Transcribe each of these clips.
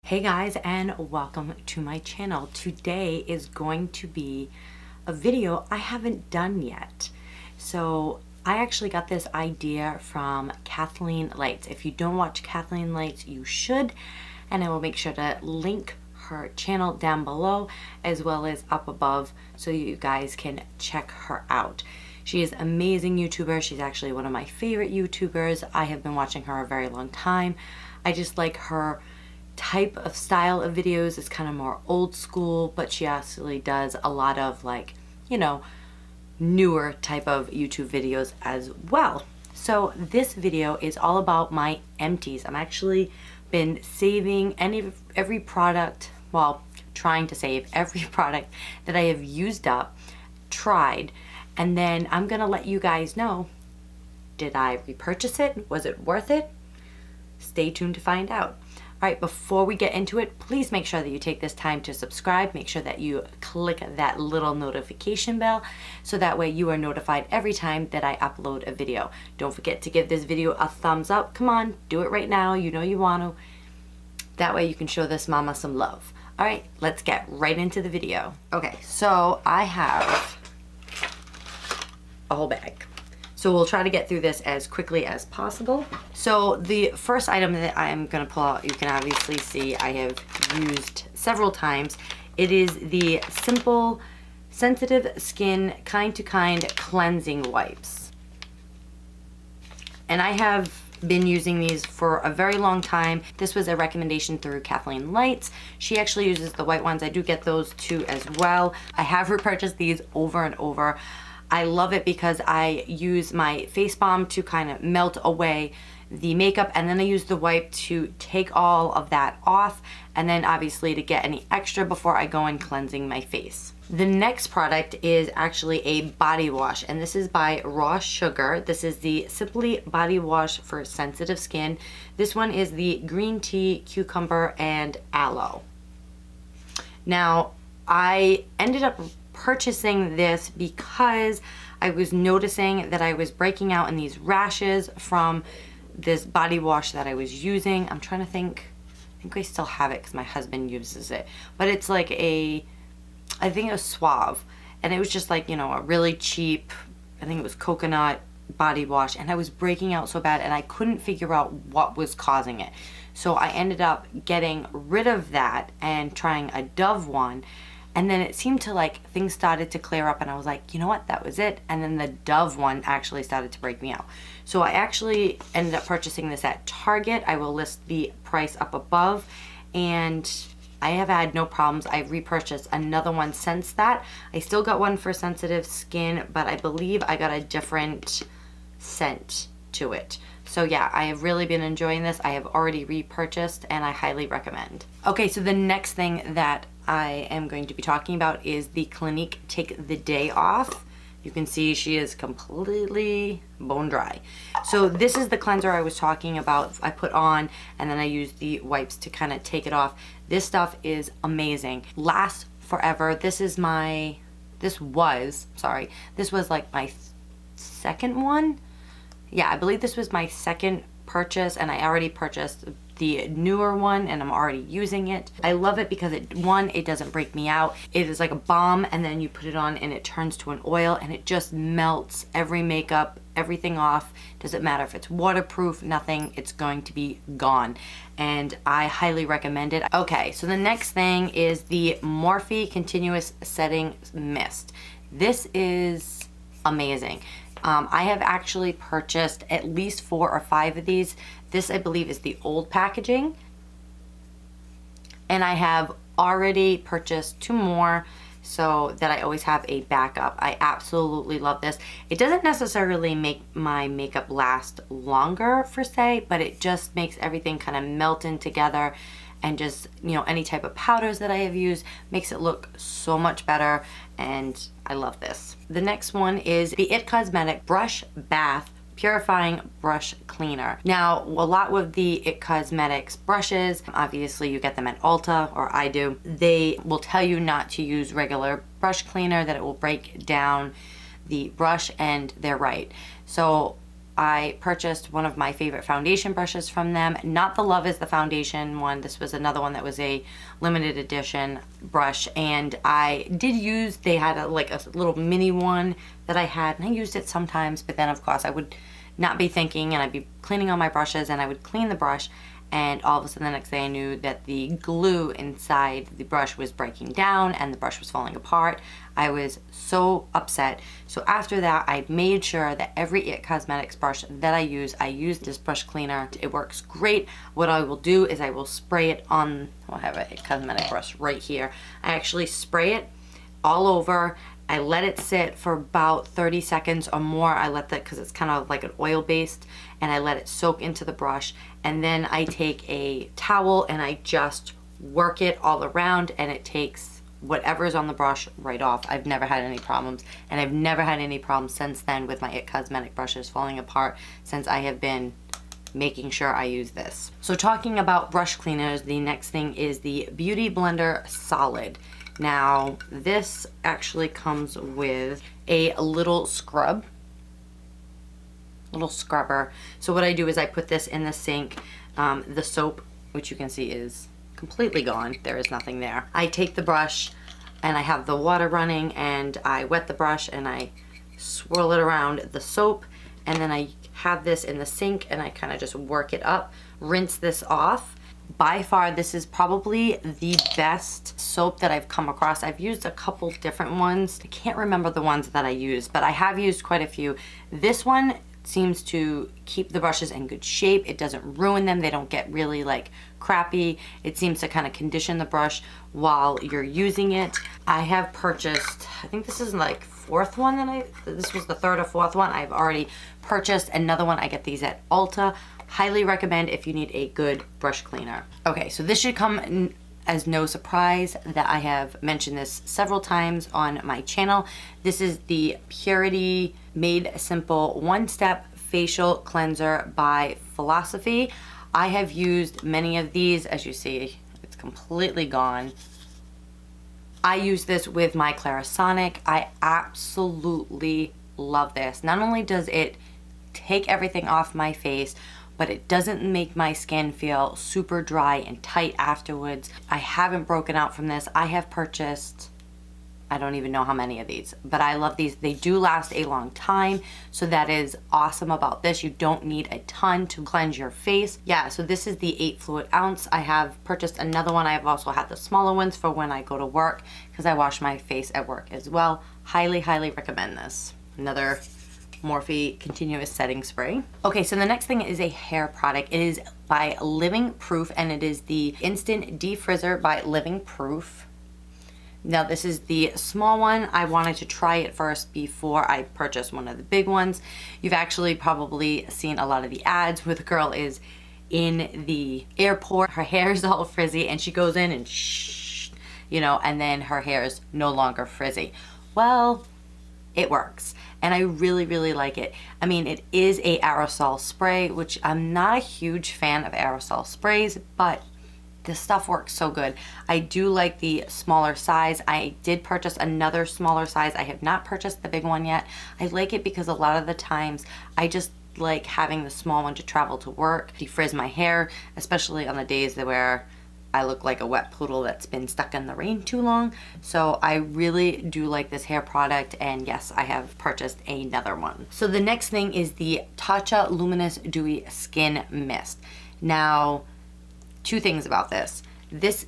Hey guys, and welcome to my channel. Today is going to be a video I haven't done yet. So I actually got this idea from Kathleen Lights. If you don't watch Kathleen Lights, you should, and I will make sure to link her channel down below as well as up above so you guys can check her out. She is an amazing YouTuber. She's actually one of my favorite YouTubers. I have been watching her a very long time. I just like her type of style of videos. Is kind of more old school, but she actually does a lot of, like, you know, newer type of YouTube videos as well. So this video is all about my empties. I'm actually been saving every product, well, trying to save every product that I have used up, tried, and then I'm gonna let you guys know, did I repurchase it? Was it worth it? Stay tuned to find out. All right, before we get into it, please make sure that you take this time to subscribe. Make sure that you click that little notification bell so that way you are notified every time that I upload a video. Don't forget to give this video a thumbs up. Come on, do it right now. You know you want to. That way you can show this mama some love. All right, let's get right into the video. Okay, so I have a whole bag. So we'll try to get through this as quickly as possible. So the first item that I'm gonna pull out, you can obviously see I have used several times. It is the Simple Sensitive Skin Kind to Kind Cleansing Wipes. And I have been using these for a very long time. This was a recommendation through Kathleen Lights. She actually uses the white ones. I do get those too as well. I have repurchased these over and over. I love it because I use my face balm to kind of melt away the makeup, and then I use the wipe to take all of that off, and then obviously to get any extra before I go in cleansing my face. The next product is actually a body wash, and this is by Raw Sugar. This is the Sibley body wash for sensitive skin. This one is the green tea, cucumber, and aloe. Now, I ended up purchasing this because I was noticing that I was breaking out in these rashes from this body wash that I was using. I'm trying to think, I think I still have it because my husband uses it, but it's like I think it was Suave, and it was just like, you know, a really cheap, I think it was coconut body wash, and I was breaking out so bad and I couldn't figure out what was causing it. So I ended up getting rid of that and trying a Dove one. And then it seemed to, like, things started to clear up, and I was like, you know what, that was it. And then the Dove one actually started to break me out. So I actually ended up purchasing this at Target. I will list the price up above, and I have had no problems. I've repurchased another one since that. I still got one for sensitive skin, but I believe I got a different scent to it. So yeah, I have really been enjoying this. I have already repurchased, and I highly recommend. Okay, so the next thing that I am going to be talking about is the Clinique Take the Day Off. You can see she is completely bone dry. So this is the cleanser I was talking about. I put on, and then I use the wipes to kind of take it off. This stuff is amazing. Lasts forever. This was like my second one. Yeah, I believe this was my second purchase, and I already purchased the newer one, and I'm already using it. I love it because it doesn't break me out. It is like a balm, and then you put it on and it turns to an oil, and it just melts every makeup, everything off. Doesn't matter if it's waterproof, nothing, it's going to be gone. And I highly recommend it. Okay, so the next thing is the Morphe Continuous Setting Mist. This is amazing. I have actually purchased at least 4 or 5 of these. This, I believe, is the old packaging. And I have already purchased 2 more so that I always have a backup. I absolutely love this. It doesn't necessarily make my makeup last longer, per se, but it just makes everything kind of melt in together, and just, you know, any type of powders that I have used makes it look so much better, and I love this. The next one is the It Cosmetic Brush Bath Purifying Brush Cleaner. Now, a lot with the It Cosmetics brushes, obviously you get them at Ulta, or I do, they will tell you not to use regular brush cleaner, that it will break down the brush, and they're right. So I purchased one of my favorite foundation brushes from them. Not the Love is the Foundation one. This was another one that was a limited edition brush. And I did use, they had like a little mini one that I had, and I used it sometimes. But then of course I would not be thinking, and I'd be cleaning all my brushes, and I would clean the brush, and all of a sudden the next day I knew that the glue inside the brush was breaking down and the brush was falling apart. I was so upset. So after that, I made sure that every IT Cosmetics brush that I use this brush cleaner. It works great. What I will do is I will spray it on, I have a IT Cosmetic brush right here. I actually spray it all over. I let it sit for about 30 seconds or more. I let that, because it's kind of like an oil based, and I let it soak into the brush. And then I take a towel and I just work it all around, and it takes whatever's on the brush right off. I've never had any problems, and I've never had any problems since then with my IT Cosmetic brushes falling apart, since I have been making sure I use this. So talking about brush cleaners, the next thing is the Beauty Blender Solid. Now, this actually comes with a little scrubber. So what I do is I put this in the sink. The soap, which you can see is completely gone. There is nothing there. I take the brush and I have the water running, and I wet the brush and I swirl it around the soap, and then I have this in the sink and I kind of just work it up, rinse this off. By far, this is probably the best soap that I've come across. I've used a couple different ones. I can't remember the ones that I used, but I have used quite a few. This one seems to keep the brushes in good shape. It doesn't ruin them. They don't get really like crappy. It seems to kind of condition the brush while you're using it. I have purchased, I think this is like fourth one that this was the third or fourth one. I've already purchased another one. I get these at Ulta. Highly recommend if you need a good brush cleaner. Okay, so this should come as no surprise that I have mentioned this several times on my channel. This is the Purity Made Simple One-Step Facial Cleanser by Philosophy. I have used many of these. As you see, it's completely gone. I use this with my Clarisonic. I absolutely love this. Not only does it take everything off my face, but it doesn't make my skin feel super dry and tight afterwards. I haven't broken out from this. I have purchased, I don't even know how many of these, but I love these. They do last a long time, so that is awesome about this. You don't need a ton to cleanse your face. Yeah, so this is the 8 fluid ounce. I have purchased another one. I have also had the smaller ones for when I go to work, because I wash my face at work as well. Highly, highly recommend this. Another Morphe Continuous Setting Spray. Okay, so the next thing is a hair product. It is by Living Proof, and it is the Instant De-Frizzer by Living Proof. Now, this is the small one. I wanted to try it first before I purchased one of the big ones. You've actually probably seen a lot of the ads where the girl is in the airport. Her hair is all frizzy, and she goes in and shh, you know, and then her hair is no longer frizzy. Well, it works, and I really, really like it. I mean, it is a aerosol spray, which I'm not a huge fan of aerosol sprays, but this stuff works so good. I do like the smaller size. I did purchase another smaller size. I have not purchased the big one yet. I like it because a lot of the times I just like having the small one to travel to work, defrizz my hair, especially on the days where I look like a wet poodle that's been stuck in the rain too long. So I really do like this hair product, and yes, I have purchased another one. So the next thing is the Tatcha Luminous Dewy Skin Mist. Now, two things about this. This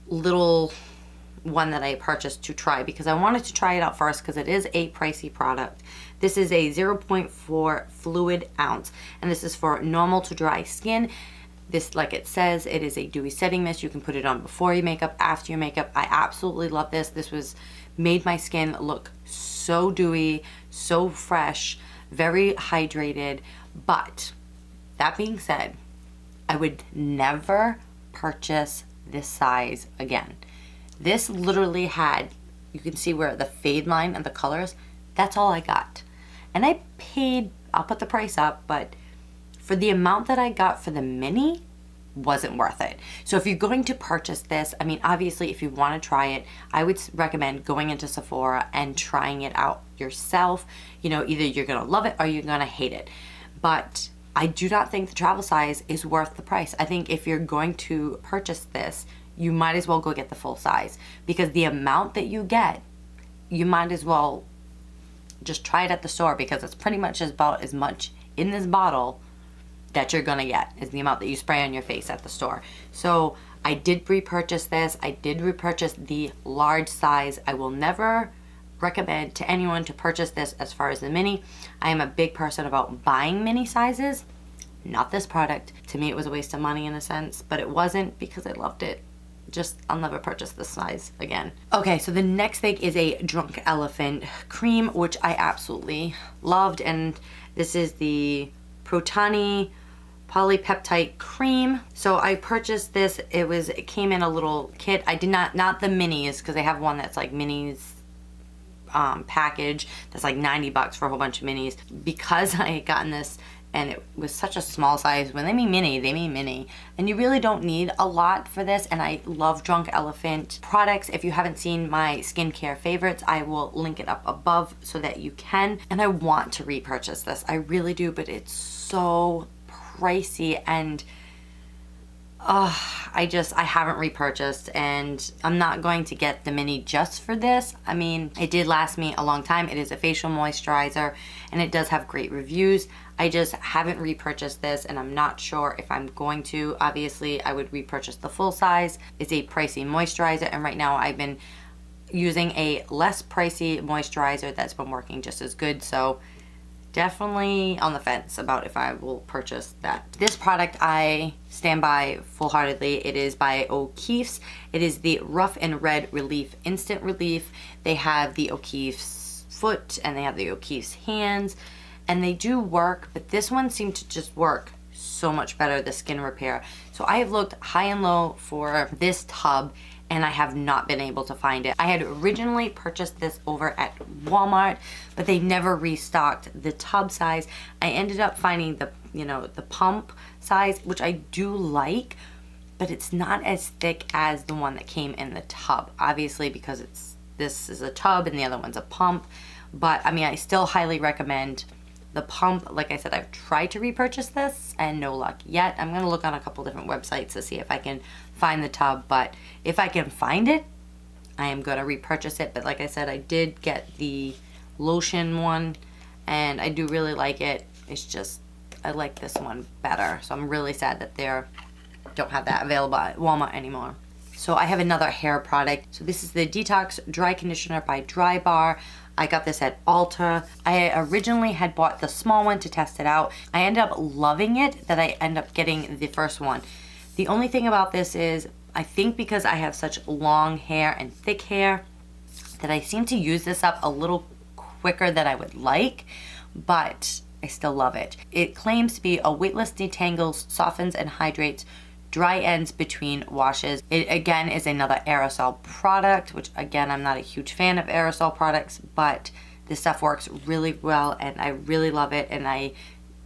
little one that I purchased to try, because I wanted to try it out first because it is a pricey product. This is a 0.4 fluid ounce, and this is for normal to dry skin. This, like it says, it is a dewy setting mist. You can put it on before your makeup, after your makeup. I absolutely love this. This made my skin look so dewy, so fresh, very hydrated. But that being said, I would never purchase this size again. This literally had, you can see where the fade line and the colors, that's all I got. And I paid, I'll put the price up, but for the amount that I got for the mini, wasn't worth it. So if you're going to purchase this, I mean, obviously if you want to try it, I would recommend going into Sephora and trying it out yourself. You know, either you're gonna love it or you're gonna hate it. but I do not think the travel size is worth the price. I think if you're going to purchase this, you might as well go get the full size, because the amount that you get, you might as well just try it at the store, because it's pretty much about as much in this bottle that you're gonna get is the amount that you spray on your face at the store. So I did repurchase this. I did repurchase the large size. I will never recommend to anyone to purchase this as far as the mini. I am a big person about buying mini sizes. Not this product. To me, it was a waste of money in a sense, but it wasn't, because I loved it. Just, I'll never purchase this size again. Okay, so the next thing is a Drunk Elephant cream, which I absolutely loved, and this is the Protini Polypeptide cream. So I purchased this. It came in a little kit. I did not the minis, because I have one that's like minis package that's like 90 bucks for a whole bunch of minis, because I had gotten this and it was such a small size. When they mean mini, they mean mini, and you really don't need a lot for this. And I love Drunk Elephant products. If you haven't seen my skincare favorites, I will link it up above so that you can. And I want to repurchase this, I really do, but it's so pricey, and I haven't repurchased, and I'm not going to get the mini just for this. I mean, it did last me a long time. It is a facial moisturizer, and it does have great reviews. I just haven't repurchased this, and I'm not sure if I'm going to. Obviously, I would repurchase the full size. It's a pricey moisturizer, and right now I've been using a less pricey moisturizer that's been working just as good, so definitely on the fence about if I will purchase that. This product I stand by full-heartedly. It is by O'Keeffe's. It is the Rough and Red Relief Instant Relief. They have the O'Keeffe's foot and they have the O'Keeffe's hands, and they do work, but this one seemed to just work so much better, the skin repair. So I have looked high and low for this tub, and I have not been able to find it. I had originally purchased this over at Walmart, but they never restocked the tub size. I ended up finding the, the pump size, which I do like, but it's not as thick as the one that came in the tub, obviously, because this is a tub and the other one's a pump. But I mean, I still highly recommend the pump. Like I said, I've tried to repurchase this and no luck yet. I'm gonna look on a couple different websites to see if I can find the tub, but if I can find it, I am gonna repurchase it. But like I said, I did get the lotion one, and I do really like it. It's just, I like this one better. So I'm really sad that they don't have that available at Walmart anymore. So I have another hair product. So this is the Detox Dry Conditioner by Drybar. I got this at Ulta. I originally had bought the small one to test it out. I ended up loving it that I end up getting the first one. The only thing about this is, I think because I have such long hair and thick hair, that I seem to use this up a little quicker than I would like, but I still love it. It claims to be a weightless detangles, softens, and hydrates dry ends between washes. It again is another aerosol product, which again, I'm not a huge fan of aerosol products, but this stuff works really well and I really love it, and I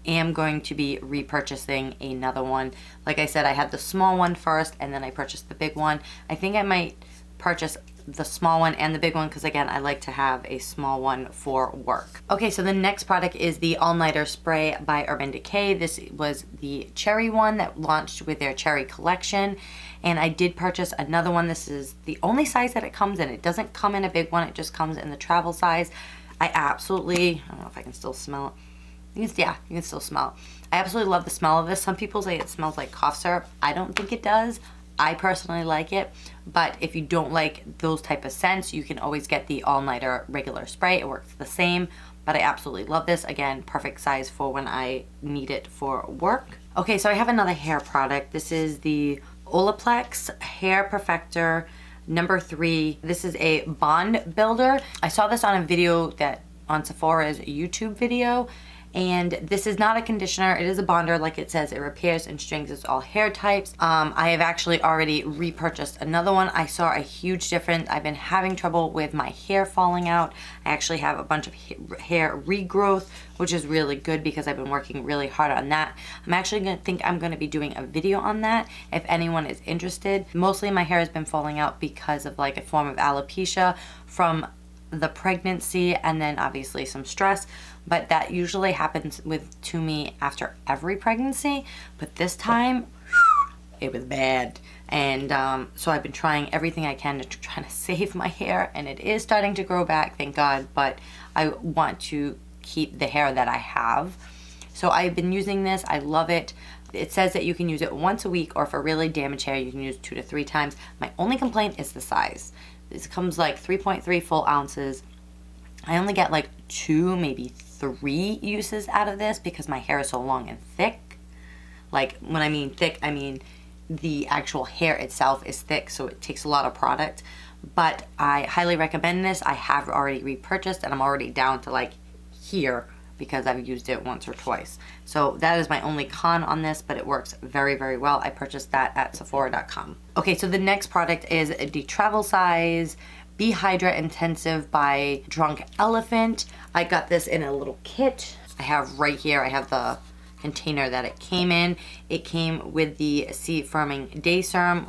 am going to be repurchasing another one. Like I said, I had the small one first and then I purchased the big one. I think I might purchase the small one and the big one, because again, I like to have a small one for work. Okay, so the next product is the All Nighter Spray by Urban Decay. This was the cherry one that launched with their cherry collection, and I did purchase another one. This is the only size that it comes in. It doesn't come in a big one, it just comes in the travel size. I don't know if I can still smell it. Yeah, you can still smell it. I absolutely love the smell of this. Some people say it smells like cough syrup. I don't think it does. I personally like it, but if you don't like those type of scents, you can always get the All Nighter regular spray. It works the same, but I absolutely love this. Again, perfect size for when I need it for work. Okay, so I have another hair product. This is the Olaplex Hair Perfector number 3. This is a bond builder. I saw this on a video on Sephora's YouTube video, and this is not a conditioner, it is a bonder. Like it says, it repairs and strengthens all hair types. I have actually already repurchased another one. I saw a huge difference. I've been having trouble with my hair falling out. I actually have a bunch of hair regrowth, which is really good because I've been working really hard on that. I'm actually gonna be doing a video on that if anyone is interested. Mostly my hair has been falling out because of like a form of alopecia from the pregnancy and then obviously some stress, but that usually happens to me after every pregnancy. But this time, it was bad. And so I've been trying everything I can to try to save my hair, and it is starting to grow back, thank God, but I want to keep the hair that I have. So I've been using this. I love it. It says that you can use it once a week, or for really damaged hair, you can use 2 to 3 times. My only complaint is the size. This comes like 3.3 full ounces. I only get like 2, maybe 3 uses out of this because my hair is so long and thick. Like, when I mean thick, I mean the actual hair itself is thick, so it takes a lot of product. But I highly recommend this. I have already repurchased, and I'm already down to like here because I've used it once or twice. So that is my only con on this, but it works very, very well. I purchased that at Sephora.com. Okay, so the next product is the travel size B-Hydra Intensive by Drunk Elephant. I got this in a little kit. I have right here, I have the container that it came in. It came with the Sea Firming Day Serum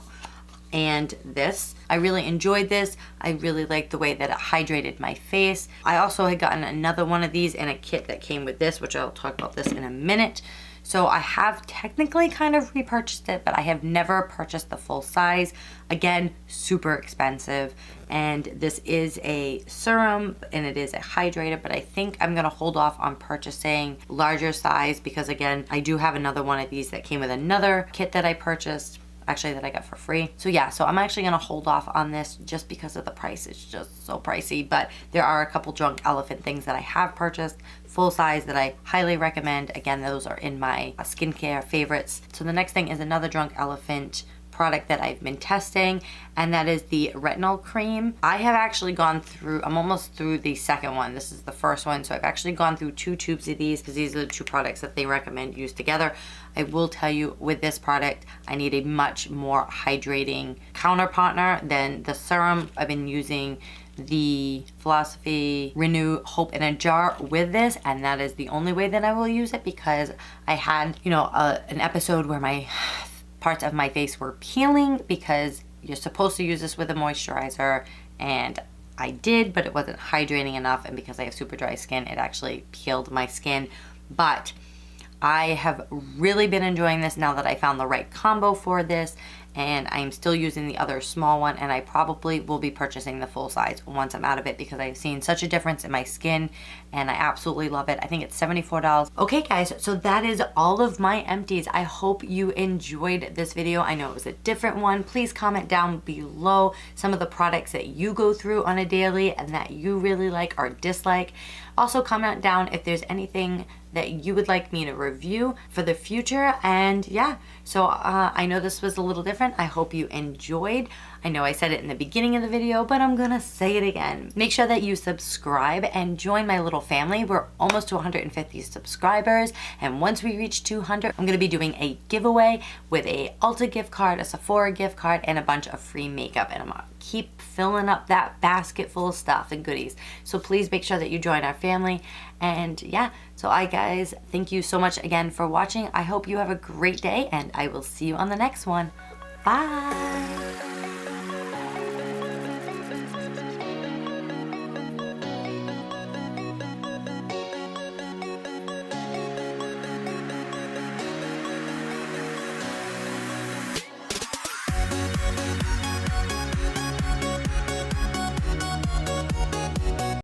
and this. I really enjoyed this. I really liked the way that it hydrated my face. I also had gotten another one of these in a kit that came with this, which I'll talk about this in a minute. So I have technically kind of repurchased it, but I have never purchased the full size. Again, super expensive. And this is a serum and it is a hydrator, but I think I'm gonna hold off on purchasing larger size because again, I do have another one of these that came with another kit that I purchased, actually that I got for free. So yeah, so I'm actually gonna hold off on this just because of the price. It's just so pricey, but there are a couple Drunk Elephant things that I have purchased full size that I highly recommend. Again, those are in my skincare favorites. So the next thing is another Drunk Elephant product that I've been testing, and that is the Retinol Cream. I have actually gone through, I'm almost through the second one. This is the first one, so I've actually gone through 2 tubes of these because these are the 2 products that they recommend used together. I will tell you, with this product, I need a much more hydrating counterpartner than the serum. I've been using the Philosophy Renew Hope in a Jar with this, and that is the only way that I will use it because I had, you know, an episode where my parts of my face were peeling because you're supposed to use this with a moisturizer, and I did, but it wasn't hydrating enough, and because I have super dry skin, it actually peeled my skin. But I have really been enjoying this now that I found the right combo for this, and I'm still using the other small one, and I probably will be purchasing the full size once I'm out of it because I've seen such a difference in my skin and I absolutely love it. I think it's $74. Okay guys, so that is all of my empties. I hope you enjoyed this video. I know it was a different one. Please comment down below some of the products that you go through on a daily and that you really like or dislike. Also comment down if there's anything that you would like me to review for the future. And yeah, so I know this was a little different. I hope you enjoyed. I know I said it in the beginning of the video, but I'm gonna say it again. Make sure that you subscribe and join my little family. We're almost to 150 subscribers, and once we reach 200, I'm gonna be doing a giveaway with a Ulta gift card, a Sephora gift card, and a bunch of free makeup, and I'm gonna keep filling up that basket full of stuff and goodies. So please make sure that you join our family. And yeah, so guys, thank you so much again for watching. I hope you have a great day, and I will see you on the next one. Bye.